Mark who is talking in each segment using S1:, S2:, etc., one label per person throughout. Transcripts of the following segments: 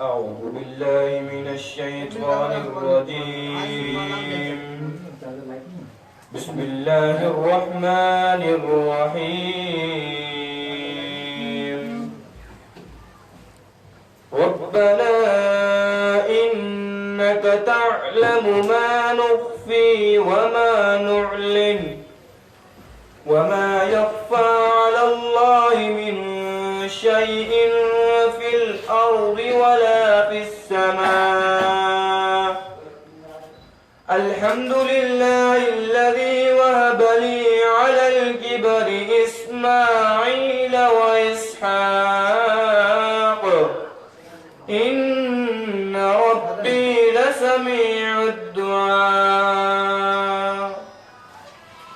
S1: أعوذ بالله من الشيطان الرجيم بسم الله الرحمن الرحيم ربنا إنك تعلم ما نخفي وما نعلن وما يخفى على الله من شيء في الأرض ولا في السماء الحمد لله الذي وهب لي على الكبر إسماعيل وإسحاق إن ربي لسميع الدعاء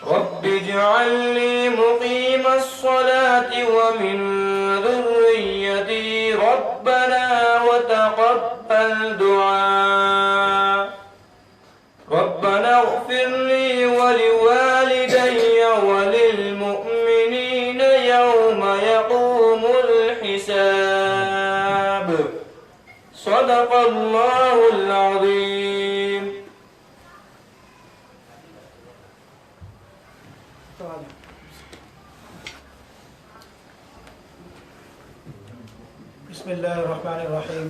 S1: رب اجعل لي مقيم الصلاة ومن ذريتي ربنا وتقبل دعاء ربنا اغفر لي ولوالدي وللمؤمنين يوم يقوم الحساب صدق الله العظيم.
S2: بسم اللہ الرحمن الرحیم.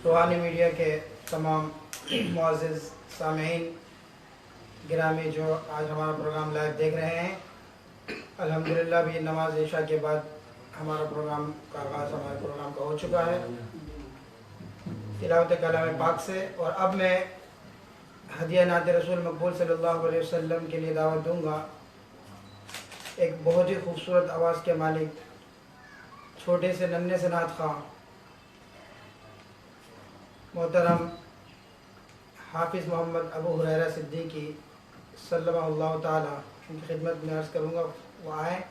S2: روحانی میڈیا کے تمام معزز سامعین گرامی جو آج ہمارا پروگرام لائیو دیکھ رہے ہیں، الحمدللہ بھی نماز عشاء کے بعد ہمارا پروگرام کا آغاز ہمارے پروگرام کا ہو چکا ہے تلاوت کلام پاک سے. اور اب میں ہدیہ نعت رسول مقبول صلی اللہ علیہ وسلم کے لیے دعوت دوں گا. ایک بہت ہی خوبصورت آواز کے مالک، چھوٹے سے ننھے سے نعت خواں محترم حافظ محمد ابو ہریرہ صدیقی سلمہ اللہ تعالی، ان کی خدمت میں عرض کروں گا وہ آئیں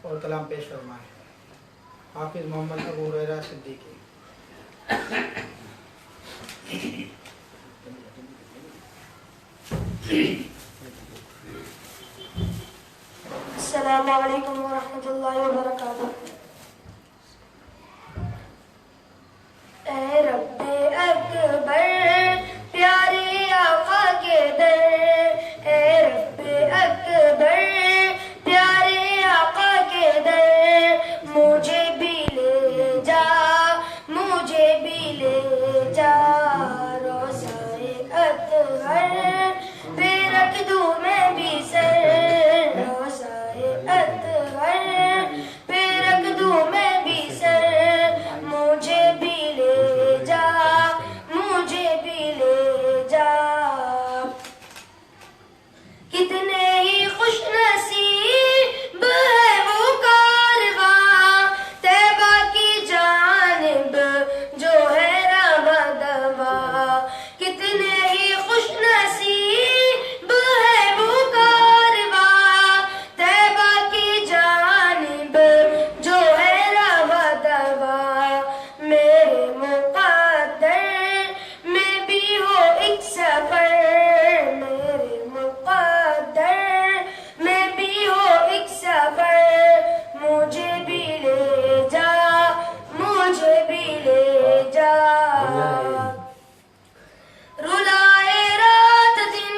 S2: اور کلام پیش فرمائیں. حافظ محمد ابو ہریرہ صدیقی.
S3: السلام علیکم ورحمۃ اللہ وبرکاتہ. اے رب اکبر پیارے آقا کے در، اے رب اکبر پیارے آقا کے در، مجھے بھی لے جا، مجھے بھی لے جا، روضۂ اطہر پہ رکھ دوں میں بھی سر، روضۂ اطہر پہ رکھ دوں میں بھی سر، مجھے بھی لے جا، مجھے بھی لے جا. کتنے ہی خوش نصیب ہے وہ کارواں طیبہ کی جانب جو ہے رواں دواں، کتنے ہی خوش نصیب ہے وہ کارواں طیبہ کی جانب جو ہے رواں دواں. میرے مقدر میں بھی ہو ایک سفر، میرے مقدر میں بھی ہو ایک سفر، مجھے بھی لے جا، مجھے بھی لے جا. رلائے رات دن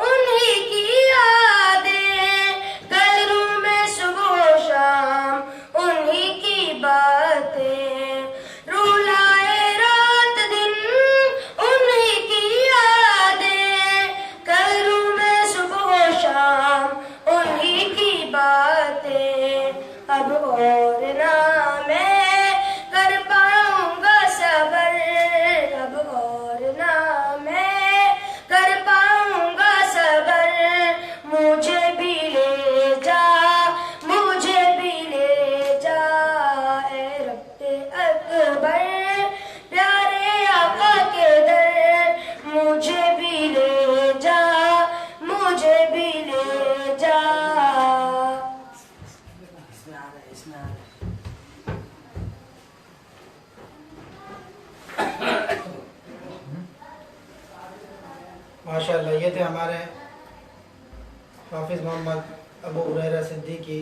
S3: انہی کی یادیں، کروں میں صبح و شام انہی کی باتیں، رلائے رات دن انہی کی یادیں، کروں میں صبح و شام انہی کی باتیں. اب اور نہ میں کر پاؤں گا صبر، اب اور نہ میں کر پاؤں گا صبر، مجھے بھی لے جا، مجھے بھی لے جا. اے رب اکبر پیارے آقا کے در، مجھے بھی لے جا، مجھے بھی لے جا.
S2: ماشاءاللہ یہ تھے ہمارے حافظ محمد ابو ہریرہ صدیقی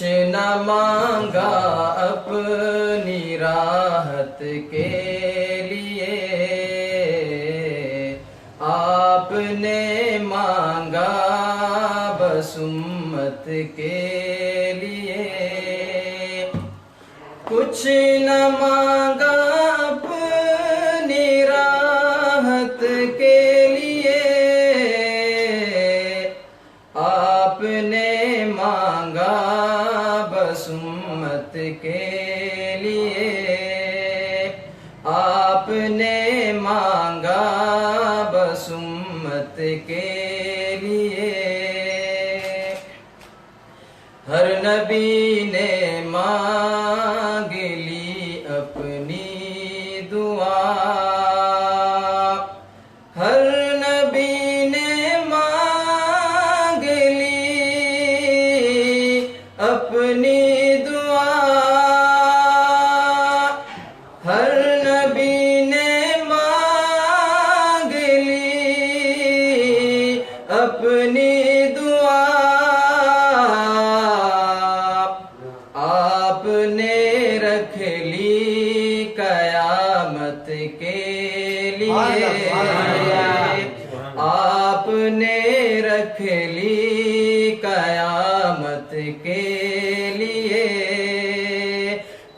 S1: کچھ نہ مانگا اپنی راحت کے لیے، آپ نے مانگا بس امت کے لیے، کچھ نہ مانگا اپنی راحت کے لیے، آپ نے مانگا بس امت کے لیے، آپ نے مانگا بس امت کے لیے۔ ہر نبی نے مانگ لی اپنی دعا، ہر نبی نے مانگ لی اپنی دعا، ہر نبی نے مانگ لی اپنی دعا، آپ نے رکھ لی قیامت کے لیے، آپ نے رکھ لی قیامت کے لیے،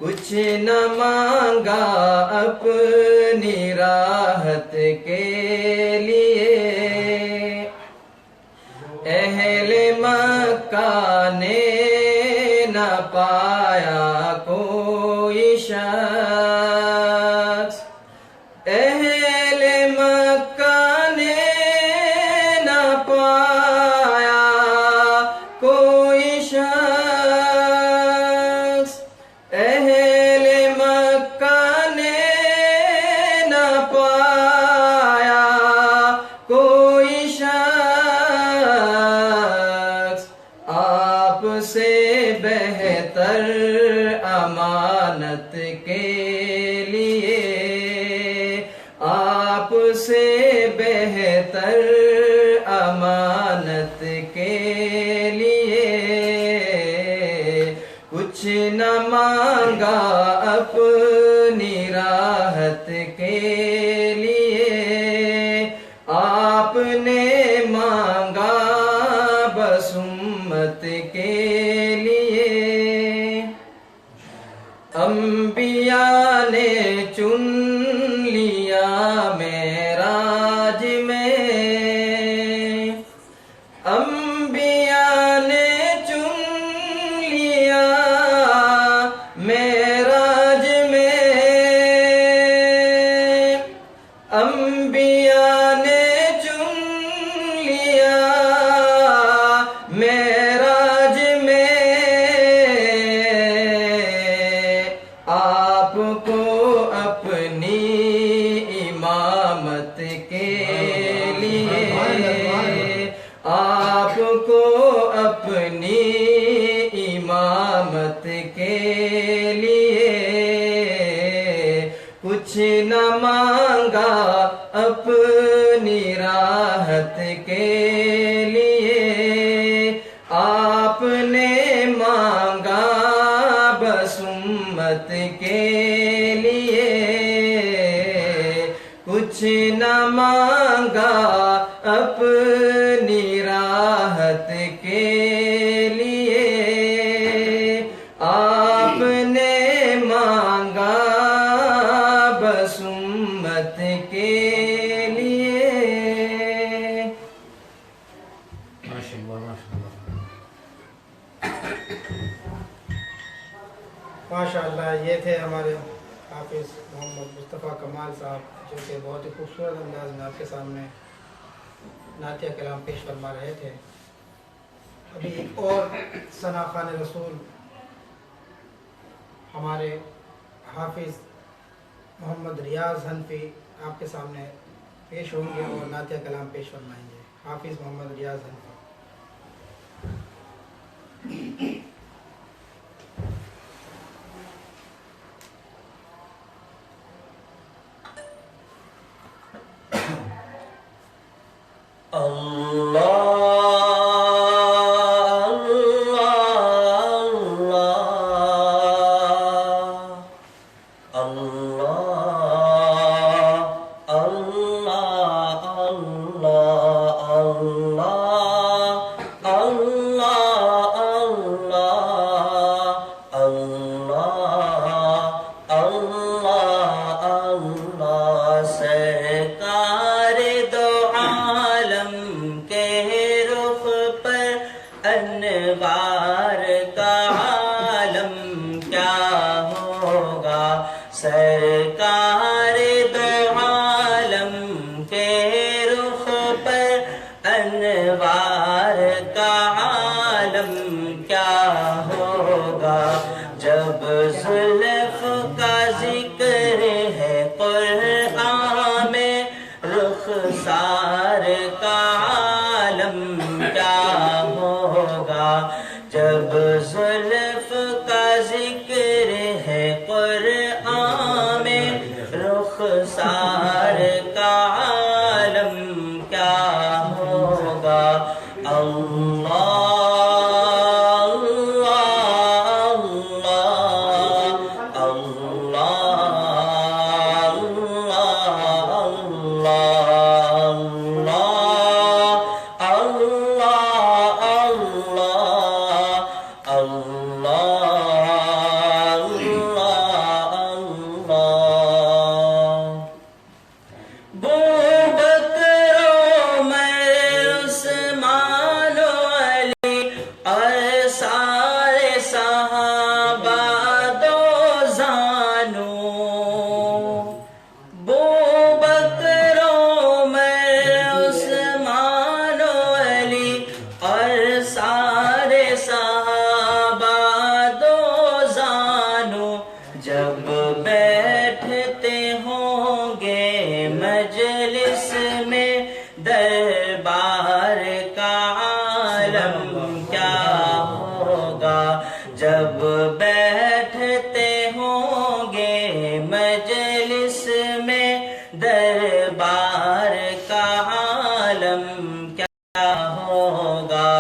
S1: کچھ نہ مانگا اپنی راحت کے لیے۔ اہل مکہ نے نہ پایا کوئی شخص، اہل مکہ نے نہ پایا کوئی شخص، اہل مکہ نے نہ پایا کوئی شخص، آپ سے بہتر امانت کے لیے، آپ سے بہتر امانت کے لیے، کچھ نہ مانگا اپنی راحت کے لیے، آپ نے مانگا بس امت کے لیے۔ انبیاء نے چن لیا معراج میں، انبیاء نے چن لیا معراج میں، انبیاء نے چن لیا معراج میں، آپ کو اپنی امامت کے لیے، آپ کو اپنی امامت کے لیے، کچھ نہ مانگا اپنی راحت کے لیے، آپ نے مانگا بس امت کے لیے، کچھ نہ مانگا اپنی راحت کے لیے، آپ نے مانگا بس امت کے لیے۔
S2: ماشاءاللہ، یہ تھے ہمارے حافظ محمد مصطفیٰ کمال صاحب، جو کہ بہت ہی خوبصورت انداز میں آپ کے سامنے نعتیہ کلام پیش فرما رہے تھے۔ ابھی ایک اور ثنا خوان رسول ہمارے حافظ محمد ریاض حنفی آپ کے سامنے پیش ہوں گے اور نعتیہ کلام پیش فرمائیں گے۔ حافظ محمد ریاض حنفی۔
S4: اللہ اللہ انوار کا عالم کیا ہوگا سرکار دو عالم کے رخ پر انوار کا عالم کیا ہوگا جب زلف کا ذکر ہے قرآن میں رخسار کا عالم کیا ہوگا جب زلف کا ذکر ہے قرآن میں رخسار کا عالم کیا ہوگا اللہ جب بیٹھتے ہوں گے مجلس میں دربار کا عالم کیا ہوگا جب بیٹھتے ہوں گے مجلس میں دربار کا عالم کیا ہوگا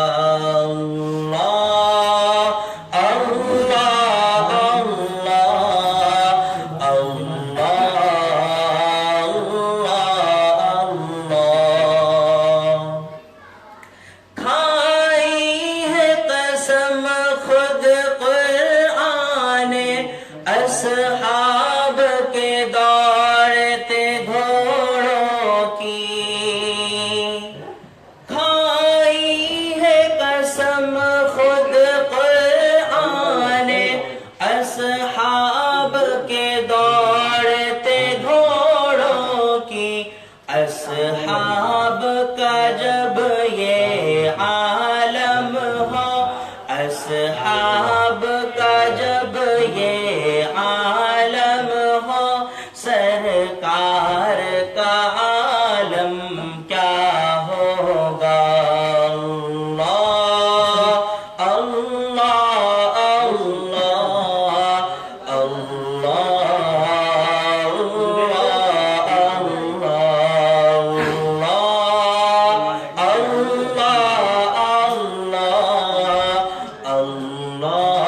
S4: اصحاب کے دوڑتے گھوڑوں کی کھائی ہے قسم خود قرآن نے اصحاب کے دوڑتے گھوڑوں کی اصحاب کا جب یہ عالم ہو اصحاب کا جب یہ عالم ہو سرکار کا عالم کیا ہوگا اللہ اللہ اللہ اللہ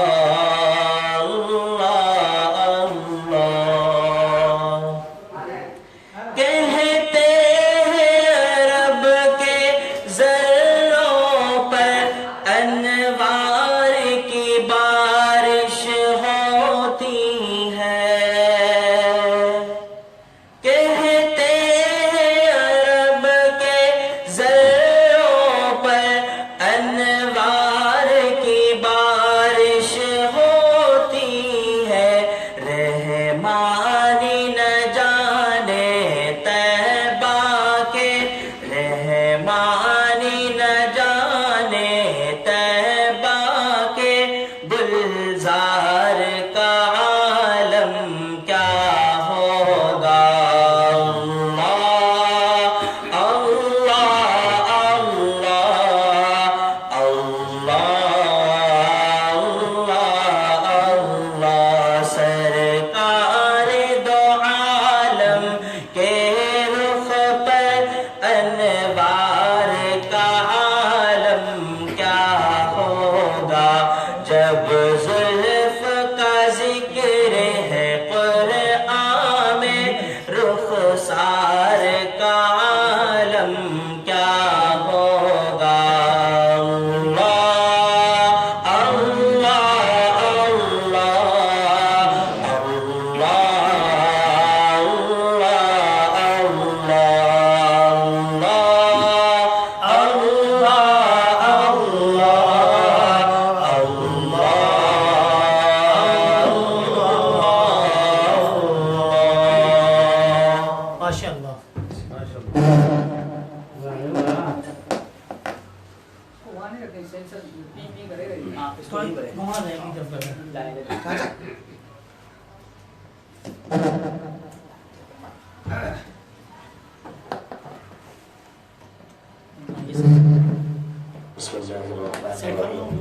S4: بسم اللہ الرحمن الرحیم.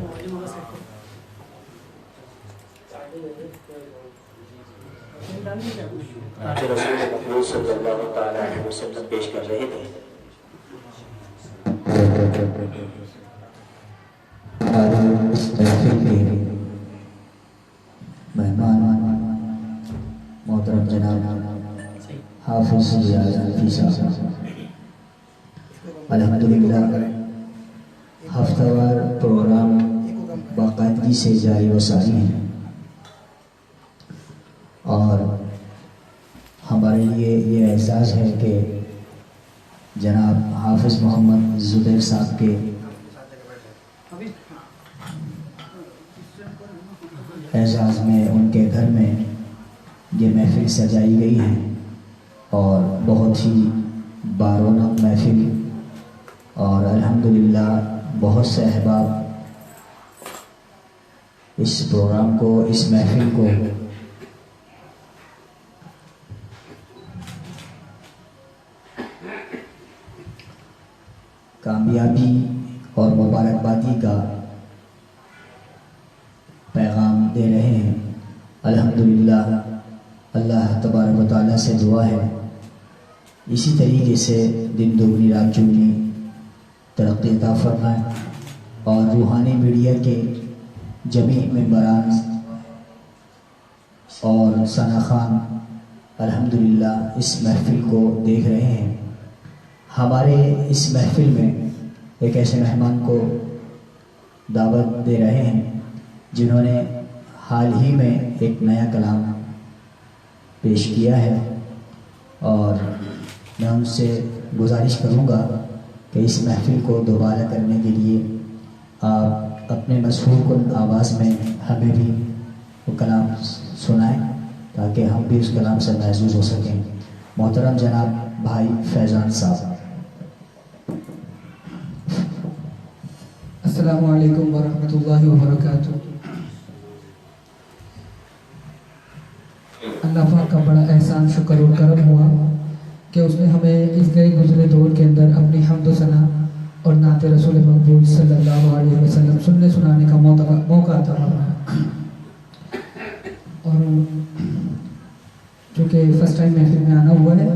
S4: رسول مقبول صلی اللہ تعالیٰ علیہ وسلم پیش کر رہے تھے.
S5: مہمان محترم جناب حافظ ریاض الفی صاحب، الحمدللہ ہفتہ وار پروگرام باقاعدگی سے جاری و ساری ہیں، اور ہمارے لیے یہ اعزاز ہے کہ جناب حافظ محمد زبیر صاحب کے اعزاز میں ان کے گھر میں یہ محفل سجائی گئی ہے، اور بہت ہی بارونق محفل، اور الحمدللہ بہت سے احباب اس پروگرام کو، اس محفل کو کامیابی اور مبارکبادی کا پیغام دے رہے ہیں. الحمدللہ اللہ تبارک و تعالیٰ سے دعا ہے اسی طریقے سے دن دگنی رات چگنی ترقی عطا فرمائے، اور روحانی میڈیا کے جمیع ممبران اور ثنا خان الحمدللہ اس محفل کو دیکھ رہے ہیں. ہمارے اس محفل میں ایک ایسے مہمان کو دعوت دے رہے ہیں جنہوں نے حال ہی میں ایک نیا کلام پیش کیا ہے، اور میں ان سے گزارش کروں گا کہ اس محفل کو دوبارہ کرنے کے لیے آپ اپنے مسحور کن آواز میں ہمیں بھی وہ کلام سنائیں تاکہ ہم بھی اس کلام سے محظوظ ہو سکیں. محترم جناب بھائی فیضان صاحب.
S6: السلام علیکم ورحمۃ اللہ وبرکاتہ. اللہ پاک کا بڑا احسان شکر اور کرم ہوا کہ اس نے ہمیں اس گئے گزرے دور کے اندر اپنی حمد و ثنا اور نعت رسول مقبول صلی اللہ علیہ وسلم سننے سنانے کا موقع عطا فرمایا. اور چونکہ فرسٹ ٹائم محفل میں آنا ہوا ہے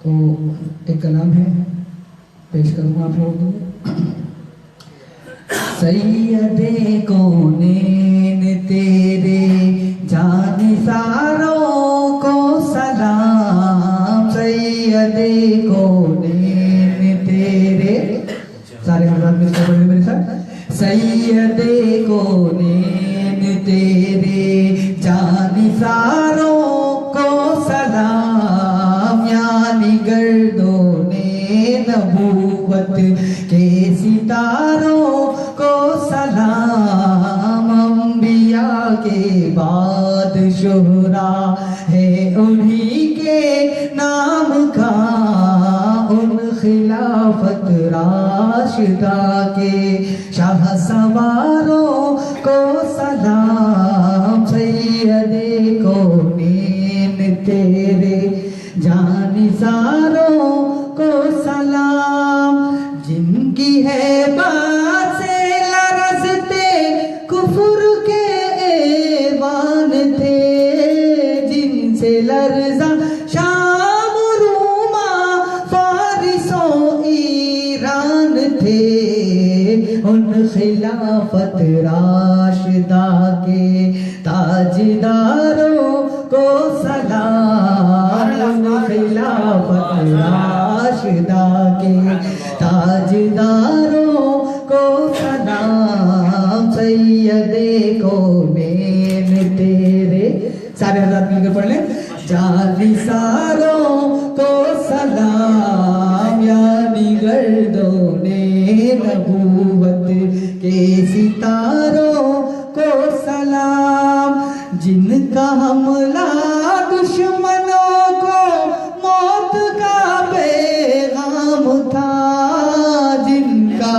S6: تو ایک کلام ہے پیش کروں گا آپ لوگوں کو. سید کونین تیرے جانثاروں کو سلام، سید کونین تیرے، سارے حضرات مل کر پڑھیں میرے ساتھ. سید کونین تیرے جانثاروں کو سلام، یعنی گردوں نے نبوت کے ستاروں کو سلام. انبیاء کے بعد شہرا ہے انہی کے نام کا، ان خلافت راشدہ کے شاہ سواروں کو سلام. سید کونین تیرے جانثاروں کو سلام، جن کی ہے بات سے لرزتے کفر کے ایوان تھے، جن سے لرزا شام روما فارس و ایران تھے، ان خلافت راشدہ کے تاجداروں کو سلام. ان خلافت راشدہ کے تاجداروں کو سلام. سید کونین تیرے، سارے حضرات مل کر پڑھ لیں. جانثاروں کو سلام، یعنی گردوں نے نبوت کے ستاروں کو سلام، جن کا حملہ دشمنوں کو موت کا پیغام تھا، جن کا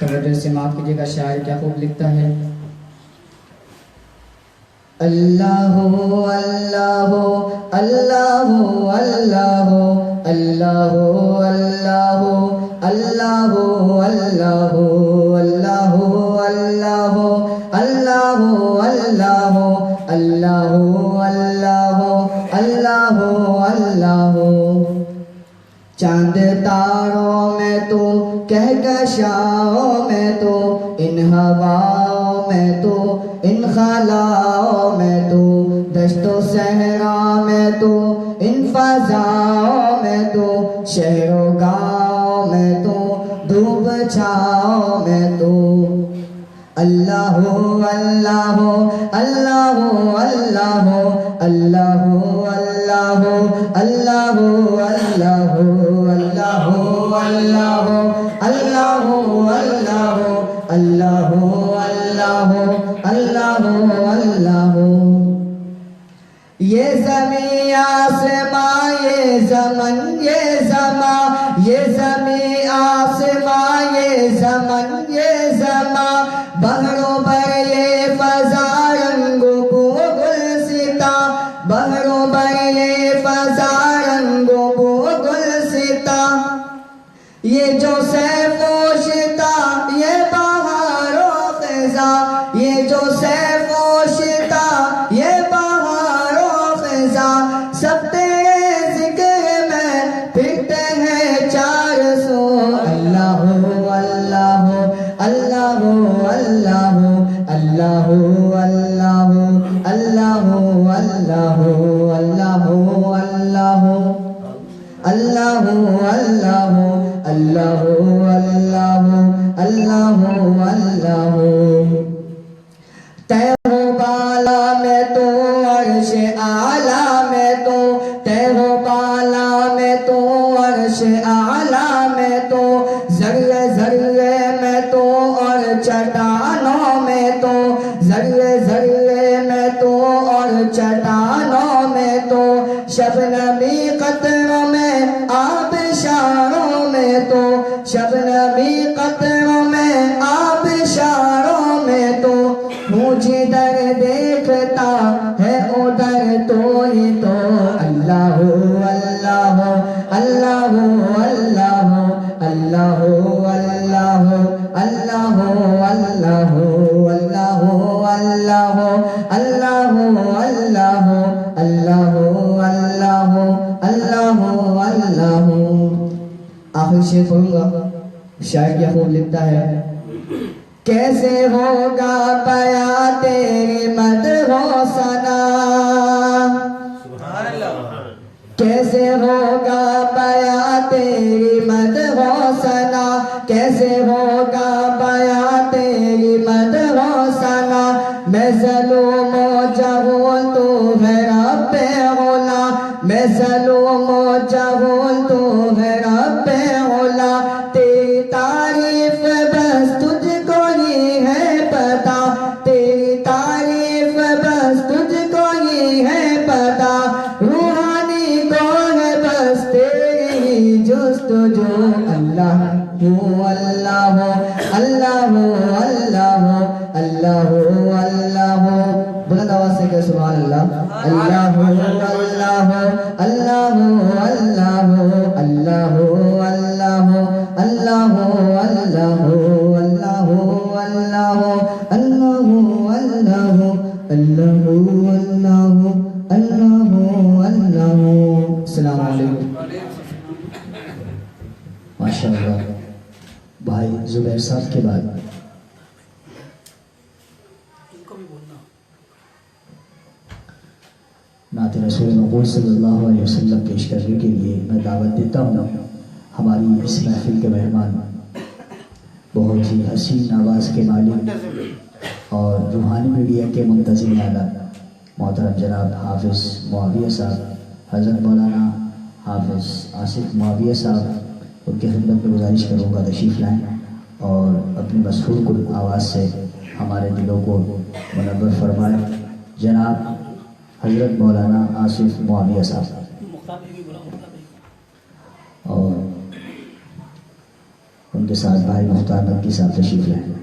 S6: توجہ سے معاف کیجیے گا، شاعر کیا خوب لکھتا ہے.
S5: اللہ اللہ اللہ اللہ اللہ اللہ اللہ اللہ اللہ اللہ اللہ اللہ اللہ اللہ. چاند تاروں میں تو کہکشاؤں میں تو ان ہواؤں میں تو ان خلاؤں میں تو دشت و صحرا میں تو ان فضاؤں میں تو شہر و گاؤں میں تو دھوپ چھاؤں میں تو اللہ اللہ اللہ اللہ اللہ اللہ اللہ اللہ اللہ اللہ اللہ اللہ اللہ. یہ زمین آسماں یہ زمن یہ زمان، یہ زمین آسماں یہ زمن یہ زمان، بحر و بر یہ فضا رنگ بو گلستا، بحر و بر یہ فضا رنگ بو گلستا. یہ جو سیف و شتا یہ بہار و خزاں، یہ جو سیف و شتا یہ بہار و خزاں، سب تیرے ذکر میں پھرتے ہیں چار سو. اللہ اللہ اللہ اللہ اللہ اللہ اللہ اللہ اللہ اللہ اللہ اللہ اللہ اللہ اللہ. تہ ہو بالا میں تو عرش اعلیٰ میں تو، تہ ہو بالا میں تو عرش اعلیٰ میں تو، ذرے ذرے میں تو اور چٹانوں میں تو، ذرے ذرے میں تو اور چٹانوں میں تو، شبنمی قطروں میں آبشاروں میں تو، شبنمی قطروں میں آبشاروں میں تو، ہوں جدھر دیکھتا ہے ادھر تو ہی تو. اللہ اللہ اللہ اللہ اللہ اللہ اللہ اللہ اللہ اللہ اللہ اللہ اللہ اللہ اللہ. آخر شعر پڑھوں گا. شاعر کیا خوب لکھتا ہے. کیسے ہوگا بیاں تیری مدح و ثنا، کیسے ہوگا بیاں تیری مدح و ثنا، کیسے ہوگا بیاں تیری مدح و ثنا. میں ظلم و جہول تو ہے رب اولا، میں ظلم و جہول تو ہے رب اولا. تیری تعریف بس تجھ کو ہی ہے پتا، تیری تعریف بس تجھ کو ہی ہے پتا. روحانی کو ہے بس تیری جستجو. اللہ اللہ اللہ اللہ اللہ اللہ. بلند آواز سے کہ سبحان اللہ. اللہ اللہ اللہ اللہ اللہ اللہ اللہ اللہ اللہ اللہ اللہ اللہ اللہ. السلام علیکم. ماشاء اللہ. بھائی زبیر صاحب کے بعد نعت رسول مقبول صلی اللہ علیہ وسلم پیش کرنے کے لیے میں دعوت دیتا ہوں ہماری اس محفل کے مہمان، بہت ہی حسین آواز کے مالک اور روحانی میڈیا کے منتظم اعلیٰ محترم جناب حافظ معاویہ صاحب، حضرت مولانا حافظ آصف معاویہ صاحب، ان کی خدمت میں گزارش کروں گا تشریف لائیں اور اپنی مسحور کن آواز سے ہمارے دلوں کو منور فرمائیں. جناب حضرت مولانا آصف معاویہ صاحب اور ان ان کے ساتھ بھائی مختار نقوی صاحب تشریف لائیں.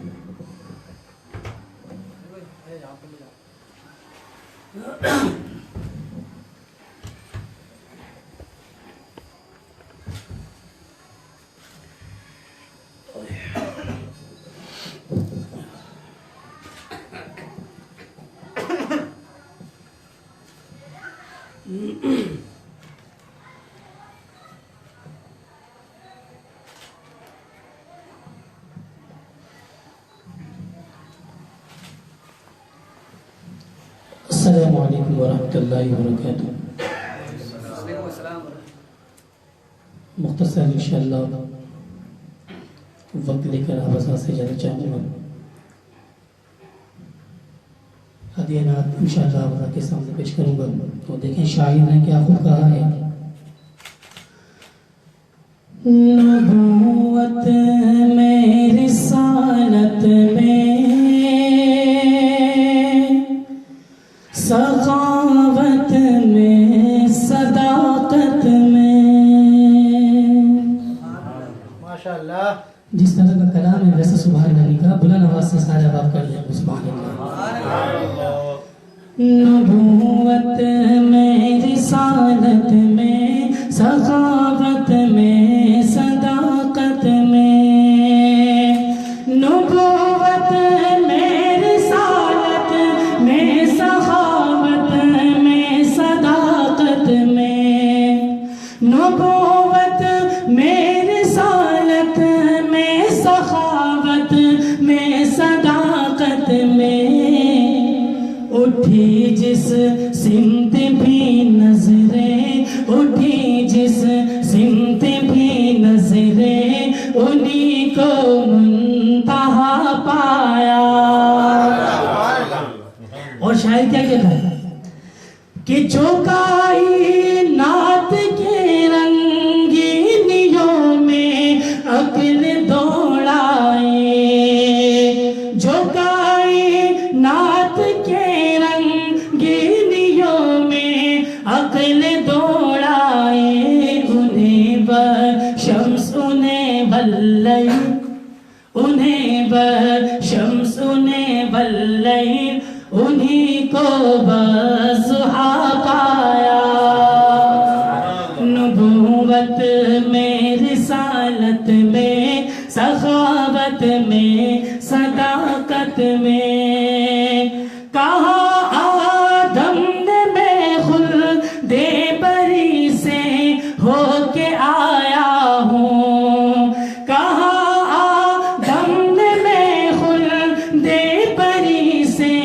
S7: السلام علیکم ورحمۃ اللہ وبرکاتہ. مختصر انشاءاللہ وقت لے کر آواز سے جانا چاہوں گا. ہدیہ نعت انشاءاللہ آواز کے سامنے پیش کروں گا. تو دیکھیں شاعر نے کیا خوب کہا ہے. نبوت میں رسالت میں سخاوت میں صداقت میں
S2: ماشاءاللہ.
S7: جس طرح کا کلام ہے ویسے سبحان اللہ کا بلند آواز سے سارے آپ کر لیں سبحان اللہ. نبوت میں رسالت میں سخاوت میں صداقت میں نبوت میں رسالت میں سخاوت میں صداقت میں نبوت میں رسالت میں سخاوت میں صداقت میں اٹھی جس سمت بھی نظریں اٹھی جس سمت بھی نظریں انہی کو منتہا پایا. اور شاعر کیا کہتا ہے کہ چوکائی نعت کے رنگینیوں میں عقل دوڑائے چوکائی نعت کے رنگینیوں میں عقل دوڑائے انہیں بشمس انہیں بلیل انہیں بشمس انہیں بلیل انہی کو بضحیٰ پایا. نبوت میں رسالت میں سخاوت میں صداقت میں کہا آدم نے میں خلد بری سے ہو کے آیا ہوں کہا آدم نے میں خلد بری سے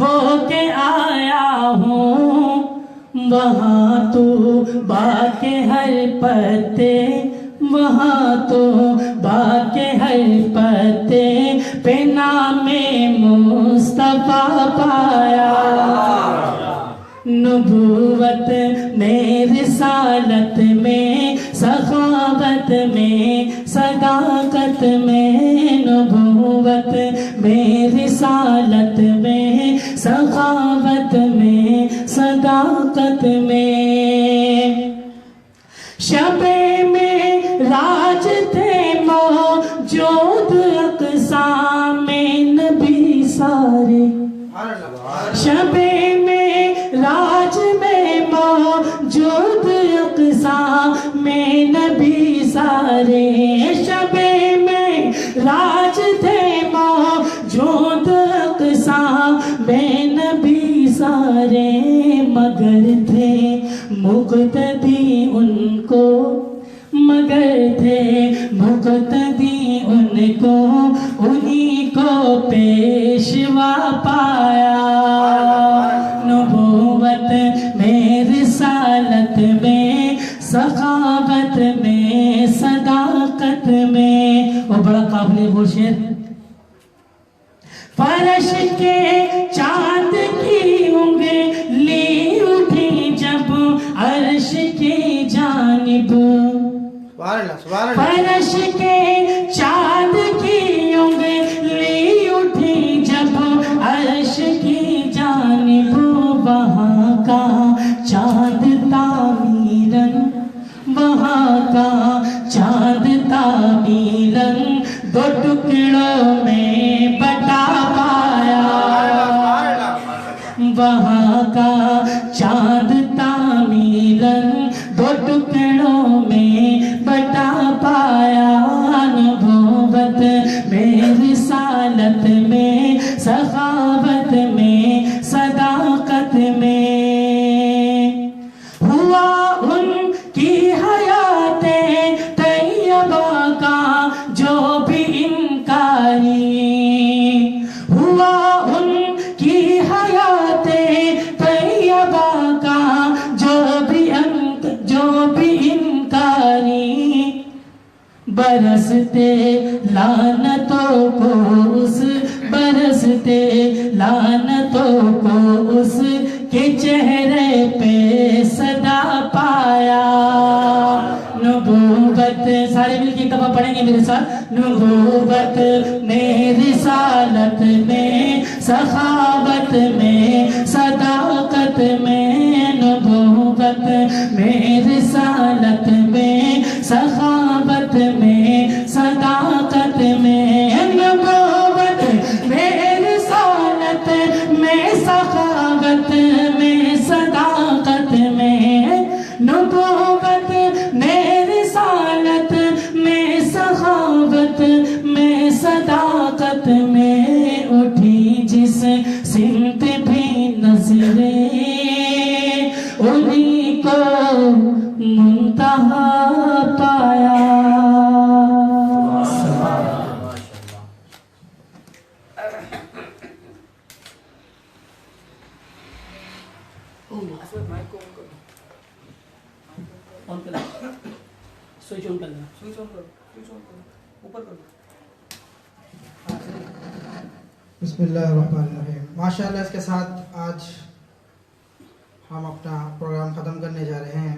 S7: ہو کے آیا ہوں. وہاں تو باغ کے ہر پتے وہاں تو باغ کے ہر پتے پہ نام مصطفیٰ پایا. نبوت میں رسالت میں سخاوت میں صداقت میں نبوت میں رسالت میں سخاوت میں صداقت میں شب میں راج تھے موجود اقسام نبی سارے شب میں راج میں موجود اقسام نبی سارے شب میں راج تھے موجود اقسام نبی سارے مگر تھے مقتدی ان کو مگر تھے مقتدی ان کو انہی کو پیشوا پایا. نبوت میں رسالت میں سخاوت میں صداقت میں. وہ بڑا قابل غور شعر. فرش کے چاند کی انگلی اٹھی جب عرش کی جانب فرش کے چاند کی انگلی اٹھی جب عرش کی جانب وہاں کا چاند تعمیرن وہاں کا چاند تعمیرن وہاں کا چاند تعمیرن دو ٹکڑوں میں بٹا پایا، نبوت میں رسالت میں سخاوت میں صداقت میں ہوا ان کی حیات طیبہ کا جو بھی انکاری، ہوا ان کی حیات طیبہ کا جو بھی انکاری، برستے لعنتوں کو اس کے چہرے پہ صدا پایا، نبوت، سارے مل کے ایک دفعہ پڑھیں گے میرے ساتھ، نبوت میں رسالت میں سخاوت میں صداقت میں، نبوت میں رسالت میں سخاوت میں صداقت میں، نبوت میں رسالت میں سخاوت میں صداقت میں، نبوت میں رسالت میں سخاوت میں صداقت میں، اٹھی جس سمت بھی نظریں انہیں کو منتہا پایا۔
S2: بسم اللہ الرحمن الرحیم۔ ماشاءاللہ اس کے ساتھ آج ہم اپنا پروگرام ختم کرنے جا رہے ہیں۔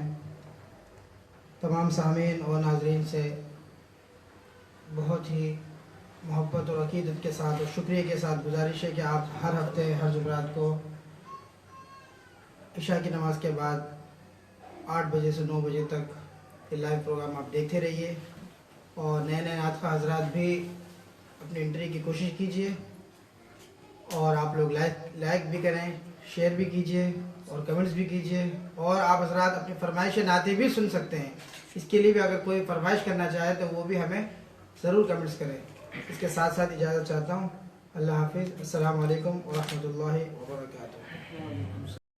S2: تمام سامعین اور ناظرین سے بہت ہی محبت اور عقیدت کے ساتھ اور شکریہ کے ساتھ گزارش ہے کہ آپ ہر ہفتے ہر جمعرات کو عشاء کی نماز کے بعد 8 بجے سے 9 بجے تک یہ لائیو پروگرام آپ دیکھتے رہیے، اور نئے نعت خواہ حضرات بھی اپنی انٹری کی کوشش کیجیے، اور آپ لوگ لائک بھی کریں، شیئر بھی کیجیے اور کمنٹس بھی کیجیے، اور آپ حضرات اپنی فرمائش نعتیں بھی سن سکتے ہیں۔ اس کے لیے بھی اگر کوئی فرمائش کرنا چاہے تو وہ بھی ہمیں ضرور کمنٹس کریں۔ اس کے ساتھ ساتھ اجازت چاہتا ہوں۔ اللہ حافظ۔ السلام علیکم ورحمۃ اللہ وبرکاتہ۔